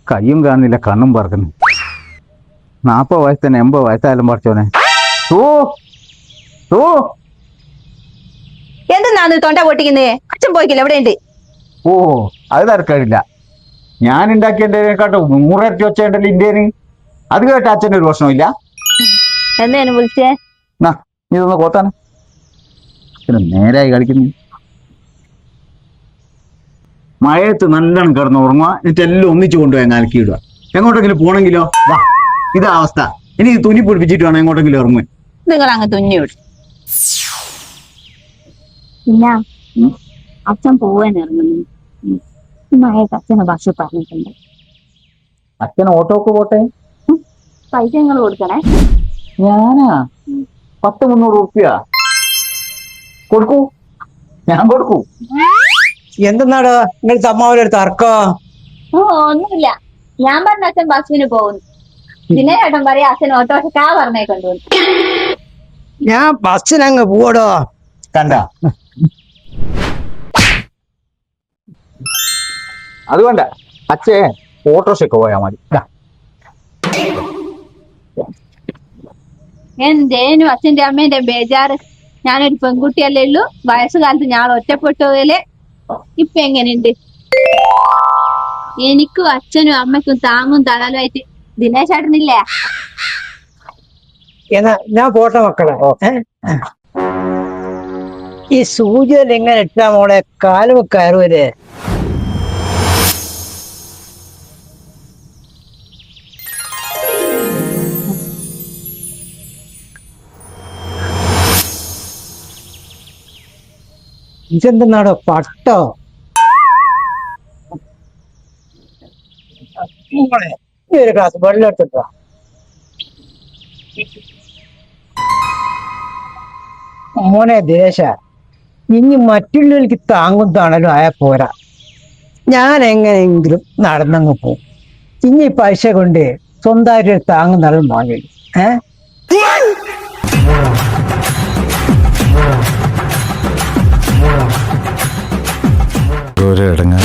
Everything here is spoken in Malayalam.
കയ്യും കാണുന്നില്ല, കണ്ണും പറക്കുന്നു. 40 വയസ്സ് തന്നെ 80 വയസ്സായാലും പറിച്ചോനെ. എന്തെന്നാണ് തൊണ്ട പൊട്ടിക്കുന്നേ? അച്ഛൻ പോയിക്കില്ല, എവിടെ ഉണ്ട്? ഓ, അത് തരക്കേടില്ല. ഞാൻ ഉണ്ടാക്കിയതിനെക്കാട്ടും 100 ഇരട്ടി വെച്ചേണ്ടല്ലോ ഇന്ത്യന്. അത് കേട്ട അച്ഛൻ്റെ ഒരു പ്രശ്നമില്ല. എന്തേനു വിളിച്ചേ? ഇതൊന്ന് കോത്താന നേരായി കളിക്കുന്നു. മഴയത്ത് നല്ലോണം കിടന്ന് ഉറങ്ങുക, എന്നിട്ട് എല്ലാം ഒന്നിച്ചു കൊണ്ടുപോയി അലക്കിയിടുക. എങ്ങോട്ടെങ്കിലും പോണെങ്കിലോ വാ, ഇതാ അവസ്ഥ. ഇനി തുന്നി പിടിപ്പിച്ചിട്ട് വേണം എങ്ങോട്ടെങ്കിലും ഇറങ്ങുക. നിങ്ങൾ അങ്ങ് തുന്നി വിടും. പിന്നെ അച്ഛൻ പോവാൻ ഇറങ്ങുന്നു. മഴയത്ത് അച്ഛനെ ഭാഷ പറഞ്ഞിട്ടുണ്ട്. അച്ഛൻ ഓട്ടോക്ക് പോട്ടെ, പൈസ നിങ്ങൾ കൊടുക്കണേ. ഞാനാ 100-300 റുപ്യ കൊടുക്കൂ, ഞാൻ കൊടുക്കൂ. എന്തെന്നാടോ നിങ്ങൾ തമ്മാവൊരു തർക്കോ? ഒന്നുമില്ല, ഞാൻ പറഞ്ഞ അച്ഛൻ ബസ്സിന് പോകുന്നു. ദിനേട്ടൻ പറയാ അച്ഛൻ ഓട്ടോക്കാ പറഞ്ഞേ കൊണ്ടുപോകുന്നു. ഞാൻ ബസ്സിനങ്ങ് പോടോ. കണ്ട, അതുകൊണ്ട അച്ഛേ ഓട്ടോറിക്ഷയ്ക്ക് പോയാ മതി. എന്തേനും അച്ഛന്റെ അമ്മേന്റെ ബേജാറ്. ഞാനൊരു പെൺകുട്ടിയല്ലേ ഉള്ളൂ, വയസ്സുകാലത്ത് ഞാൻ ഒറ്റപ്പെട്ടു പോയല്ലേ. ഇപ്പൊ എങ്ങനെയുണ്ട്? എനിക്കും അച്ഛനും അമ്മയ്ക്കും താങ്ങും തണലുമായിട്ട് ദിനേശേട്ടനില്ലേ? എന്നാ ഞാൻ പോട്ടെ മക്കളെ. ഈ സൂചിയിൽ എങ്ങനെ ഇട്ടാ മോളെ കാലും കയറുവരെ? ഇതെന്തെന്നാടോ പട്ടോ? മോളെ ഈ ഒരു ഗ്ലാസ് വെള്ളം എടുത്തിട്ടോ. മോനെ ദേശ, ഇനി മറ്റുള്ളവർക്ക് താങ്ങും തണലും ആയ പോരാ. ഞാൻ എങ്ങനെയെങ്കിലും നടന്നങ്ങ് പോവും. ഇനി പൈസ കൊണ്ട് സ്വന്തമായിട്ട് താങ്ങും തണലും വാങ്ങി. ഒരു ഇടങ്ങ